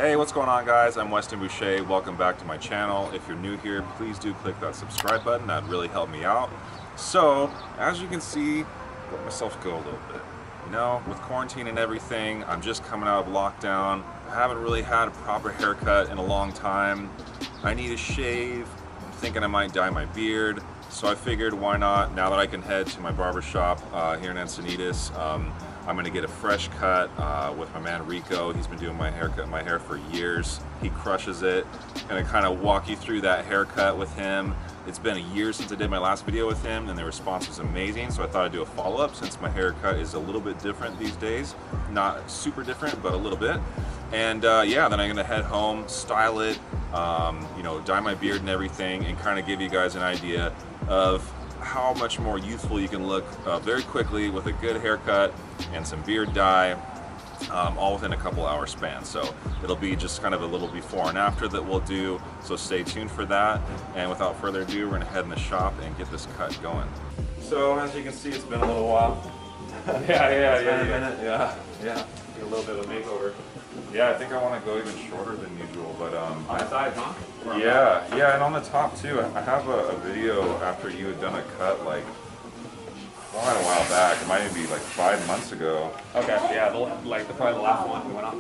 Hey, what's going on, guys? I'm Weston Boucher. Welcome back to my channel. If you're new here, please do click that subscribe button. That'd really help me out. So, as you can see, let myself go a little bit. You know, with quarantine and everything, I'm just coming out of lockdown. I haven't really had a proper haircut in a long time. I need a shave. I'm thinking I might dye my beard. So I figured, why not? Now that I can head to my barber shop here in Encinitas, I'm gonna get a fresh cut with my man Rico. He's been doing my hair for years. He crushes it. Gonna kind of walk you through that haircut with him. It's been a year since I did my last video with him, and the response was amazing. So I thought I'd do a follow-up since my haircut is a little bit different these days. Not super different, but a little bit. And yeah, then I'm gonna head home, style it, you know, dye my beard and everything, and kind of give you guys an idea of how much more youthful you can look very quickly with a good haircut and some beard dye, all within a couple hour span. So it'll be just kind of a little before and after that we'll do, so stay tuned for that. And without further ado, we're gonna head in the shop and get this cut going. So as you can see, it's been a little while. Yeah. A little bit of a makeover. Yeah, I think I want to go even shorter than usual, but on the sides, huh? Yeah, and on the top too. I have a video after you had done a cut like quite a while back. It might even be like 5 months ago. Okay, yeah, probably the last one we went on.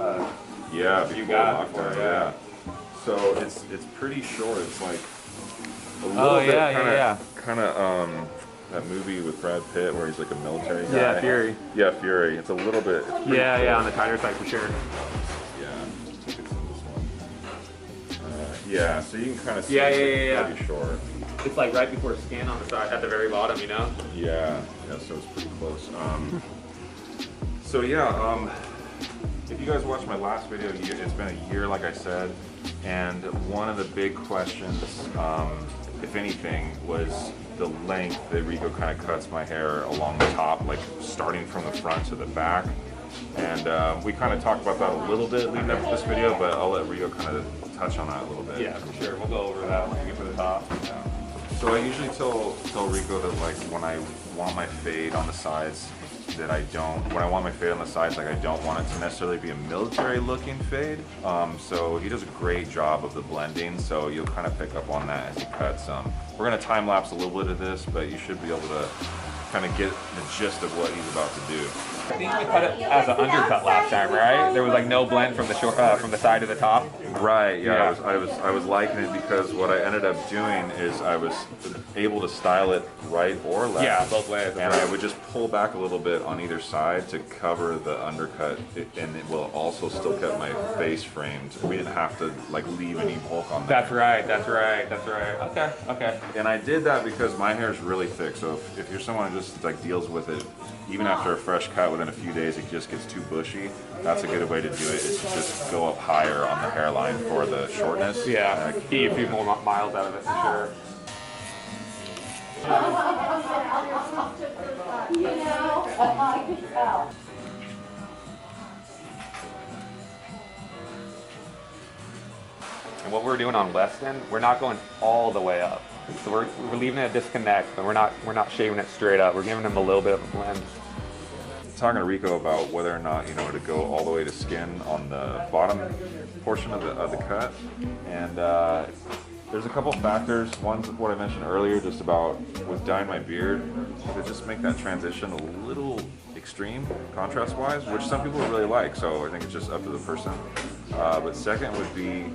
Yeah, before lockdown. Yeah. So it's pretty short. It's like a little bit kind of that movie with Brad Pitt where he's like a military guy. Yeah, Fury. Yeah, Fury. It's a little bit. Yeah, on the tighter side for sure. Yeah, so you can kind of see it's pretty short. It's like right before skin on the side, at the very bottom, you know? Yeah, so it's pretty close. So yeah, if you guys watched my last video, it's been a year, like I said, and one of the big questions, if anything, was the length that Rico kind of cuts my hair along the top, like starting from the front to the back. And we kind of talked about that a little bit leading up to this video, but I'll let Rico kind of touch on that a little bit. Yeah, for sure. We'll go over that when we get to the top. Yeah. So I usually tell Rico that like when I want my fade on the sides, that I don't want it to necessarily be a military looking fade. So he does a great job of the blending, so you'll kind of pick up on that as he cuts. We're gonna time lapse a little bit of this, but you should be able to kind of get the gist of what he's about to do. I think we cut it as an undercut last time, right? There was like no blend from the side to the top. Right. Yeah. I was liking it because what I ended up doing is I was able to style it right or left. Yeah, both ways. And I would just pull back a little bit on either side to cover the undercut, and it will also still keep my face framed. We didn't have to like leave any bulk on that. That's right. Okay. And I did that because my hair is really thick. So if you're someone who just like deals with it, even after a fresh cut, within a few days it just gets too bushy. That's a good way to do it, is to just go up higher on the hairline for the shortness. Yeah, get a few more miles out of it for sure. And what we're doing on Weston, we're not going all the way up. So we're leaving it a disconnect, but we're not shaving it straight up. We're giving them a little bit of a blend. Talking to Rico about whether or not, you know, to go all the way to skin on the bottom portion of the cut, and there's a couple factors. One's what I mentioned earlier, just about with dyeing my beard, to just make that transition a little extreme contrast-wise, which some people really like. So I think it's just up to the person. But second would be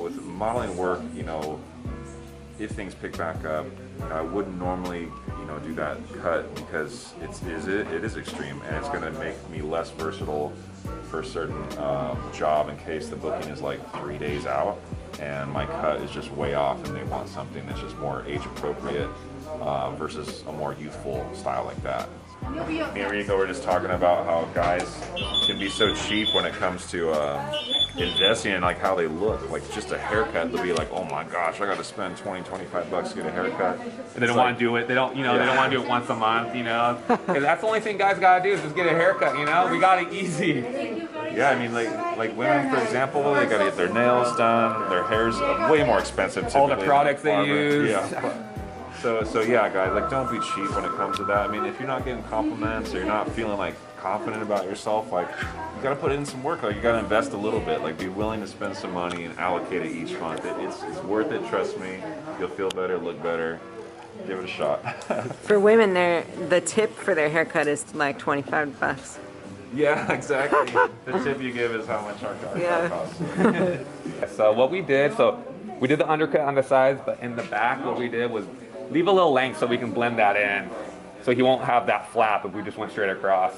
with modeling work, you know, if things pick back up, I wouldn't normally, you know, do that cut because it is extreme, and it's going to make me less versatile for a certain job in case the booking is like 3 days out and my cut is just way off and they want something that's just more age appropriate versus a more youthful style like that. Me and Rico were just talking about how guys can be so cheap when it comes to investing in like how they look. Like just a haircut, they'll be like, oh my gosh, I got to spend 20-25 bucks to get a haircut. And they don't want to do it. They don't, you know, they don't want to do it once a month, you know. Because that's the only thing guys gotta do is just get a haircut, you know. We got it easy. Yeah, I mean, like women, for example, they gotta get their nails done. Their hair's way more expensive. All the products they use. Yeah. So yeah, guys, like don't be cheap when it comes to that. I mean, if you're not getting compliments or you're not feeling like confident about yourself, like you gotta put in some work. Like you gotta invest a little bit. Like be willing to spend some money and allocate it each month. It's worth it. Trust me. You'll feel better, look better. Give it a shot. For women, the tip for their haircut is like 25 bucks. Yeah, exactly. The tip you give is how much our car costs. So what we did, we did the undercut on the sides, but in the back, what we did was leave a little length so we can blend that in. So he won't have that flap if we just went straight across.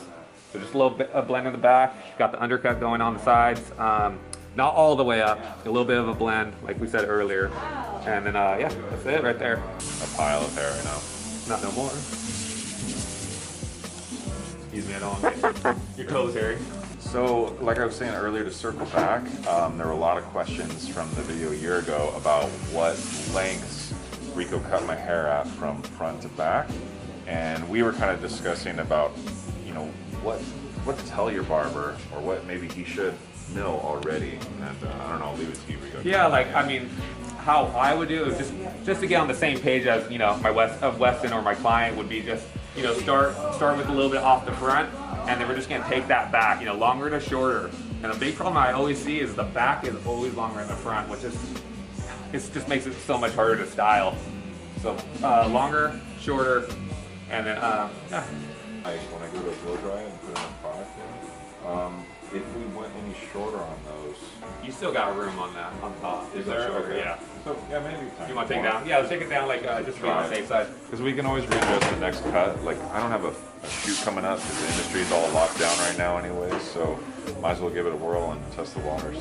So just a little bit of blend in the back. Got the undercut going on the sides. Not all the way up, a little bit of a blend, like we said earlier. And then, yeah, that's it right there. A pile of hair right now. Not no more. Excuse me, I don't want to make your clothes hairy. So, like I was saying earlier, to circle back, there were a lot of questions from the video a year ago about what lengths Rico cut my hair at from front to back. And we were kind of discussing about, you know, what to tell your barber, or what maybe he should know already. And I don't know, I'll leave it to you, Rico. Yeah, like, I mean, how I would do it is just to get on the same page as, you know, Weston or my client would be just, you know, start with a little bit off the front, and then we're just gonna take that back, you know, longer to shorter. And the big problem I always see is the back is always longer than the front, which is, it just makes it so much harder to style. So longer, shorter, and then, yeah. When I go to blow dry and put in a product in, if we went any shorter on those, You still got room on that, on top. Is there? Okay. Yeah. So yeah, maybe. You want to take it down? Yeah, let's take it down, like, just to be on the safe side. Because we can always readjust the next cut. Like, I don't have a shoot coming up because the industry is all locked down right now anyways, so might as well give it a whirl and test the waters.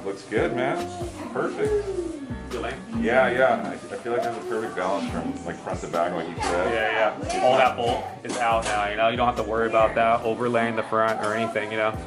Looks good, man. Perfect. Yeah. I feel like there's a perfect balance from like front to back, like you said. Yeah. All that bulk is out now, you know? You don't have to worry about that overlaying the front or anything, you know?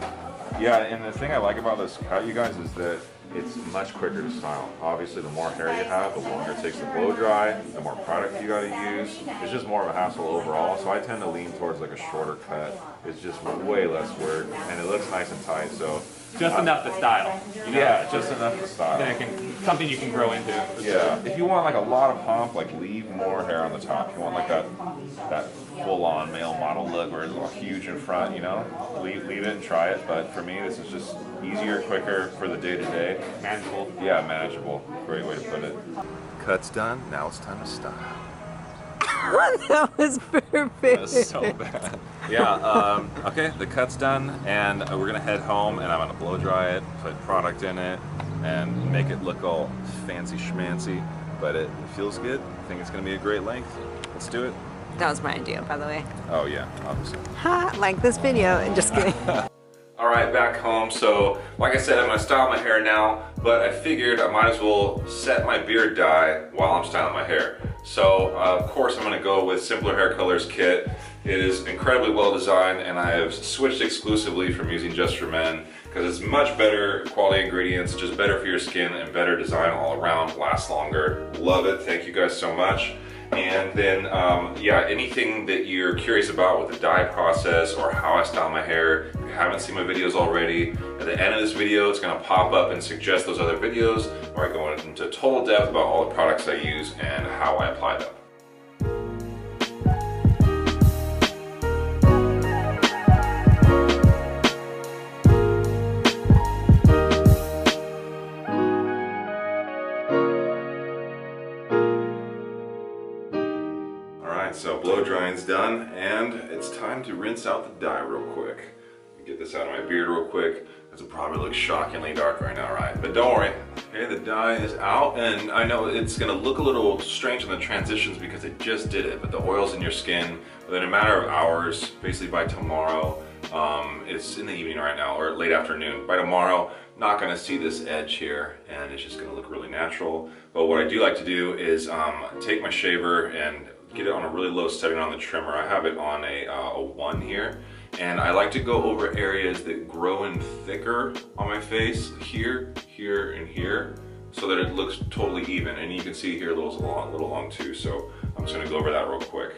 Yeah, and the thing I like about this cut, you guys, is that it's much quicker to style. Obviously, the more hair you have, the longer it takes to blow dry, the more product you gotta use. It's just more of a hassle overall, so I tend to lean towards like a shorter cut. It's just way less work, and it looks nice and tight, so. Just enough to style. You know? Yeah, just enough to style. Then something you can grow into. Yeah, if you want like a lot of pomp, like leave more hair on the top. If you want like that full-on male model look where it's all huge in front, you know, leave it and try it. But for me, this is just easier, quicker for the day-to-day. Manageable. Yeah, manageable. Great way to put it. Cut's done. Now it's time to style. That was perfect. That's so bad. Yeah, okay, the cut's done, and we're gonna head home, and I'm gonna blow dry it, put product in it, and make it look all fancy schmancy, but it feels good. I think it's gonna be a great length. Let's do it. That was my idea, by the way. Oh yeah, obviously. Ha! Like this video. Just kidding. All right, back home. So, like I said, I'm gonna style my hair now, but I figured I might as well set my beard dye while I'm styling my hair. So, of course, I'm gonna go with Simpler Hair Colors kit. It is incredibly well designed, and I have switched exclusively from using Just for Men because it's much better quality ingredients, just better for your skin, and better design all around, lasts longer. Love it, thank you guys so much. And then, yeah, anything that you're curious about with the dye process or how I style my hair, if you haven't seen my videos already, at the end of this video, it's gonna pop up and suggest those other videos where I go into total depth about all the products I use and how I apply them. So blow drying's done, and it's time to rinse out the dye real quick. Get this out of my beard real quick, because it probably looks shockingly dark right now, right? But don't worry, okay, the dye is out, and I know it's gonna look a little strange in the transitions because it just did it, but the oil's in your skin within a matter of hours, basically by tomorrow. It's in the evening right now, or late afternoon. By tomorrow, not gonna see this edge here, and it's just gonna look really natural. But what I do like to do is take my shaver and get it on a really low setting on the trimmer. I have it on a 1 here, and I like to go over areas that grow in thicker on my face, here, here, and here, so that it looks totally even. And you can see here a little long too, so I'm just gonna go over that real quick.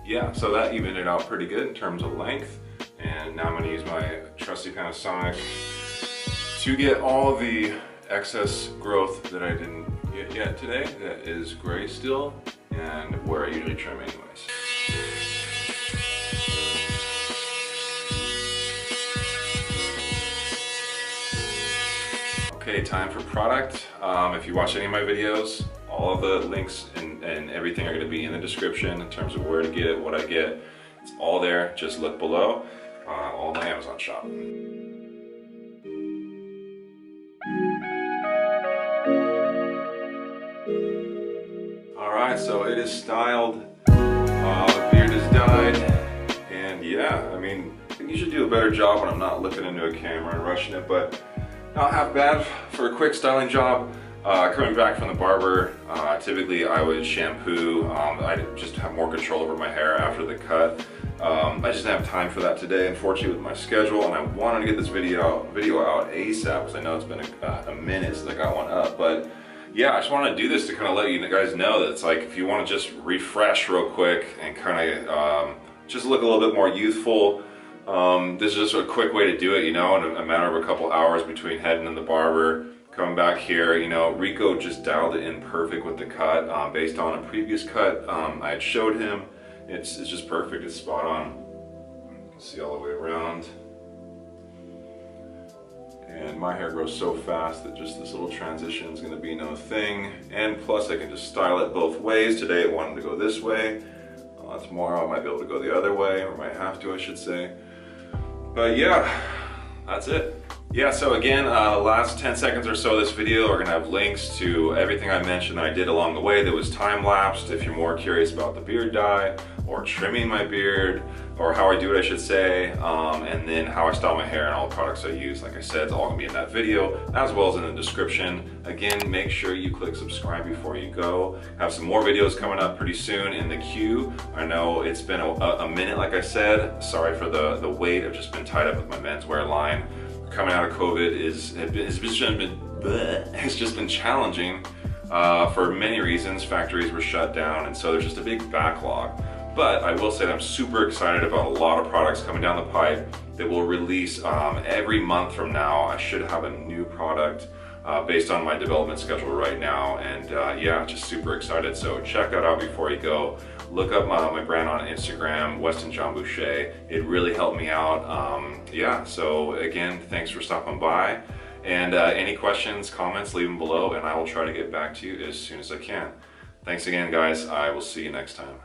Yeah, so that evened it out pretty good in terms of length. And now I'm gonna use my trusty Panasonic to get all the excess growth that I didn't get yet today, that is gray still, and where I usually trim anyways. Okay, time for product. If you watch any of my videos, all of the links and everything are going to be in the description in terms of where to get it, what I get. It's all there. Just look below. All my Amazon shop. Alright, so it is styled. The beard is dyed. And yeah, I mean, I usually do a better job when I'm not looking into a camera and rushing it, but not half bad for a quick styling job. Coming back from the barber, typically I would shampoo. I just have more control over my hair after the cut. I just didn't have time for that today, unfortunately, with my schedule, and I wanted to get this video out ASAP because I know it's been a minute since I got one up. But yeah, I just wanted to do this to kind of let you guys know that it's like, if you want to just refresh real quick and kind of just look a little bit more youthful, this is just a quick way to do it, you know, in a matter of a couple hours between heading to the barber, coming back here. You know, Rico just dialed it in perfect with the cut, based on a previous cut I had showed him. It's just perfect, it's spot on. You can see all the way around. And my hair grows so fast that just this little transition is gonna be no thing. And plus I can just style it both ways. Today it wanted to go this way. Tomorrow I might be able to go the other way, or might have to, I should say. But yeah, that's it. Yeah, so again, the last 10 seconds or so of this video are gonna have links to everything I mentioned I did along the way that was time-lapsed. If you're more curious about the beard dye, or trimming my beard, or how I do it, I should say, and then how I style my hair and all the products I use. Like I said, it's all gonna be in that video, as well as in the description. Again, make sure you click subscribe before you go. I have some more videos coming up pretty soon in the queue. I know it's been a minute, like I said. Sorry for the wait. I've just been tied up with my menswear line. Coming out of COVID has just been challenging for many reasons. Factories were shut down, and so there's just a big backlog. But I will say that I'm super excited about a lot of products coming down the pipe that will release every month from now. I should have a new product based on my development schedule right now, and yeah, just super excited. So check that out before you go. Look up my brand on Instagram, Weston Bouchér. It really helped me out. Yeah, so again, thanks for stopping by. And any questions, comments, leave them below, and I will try to get back to you as soon as I can. Thanks again, guys. I will see you next time.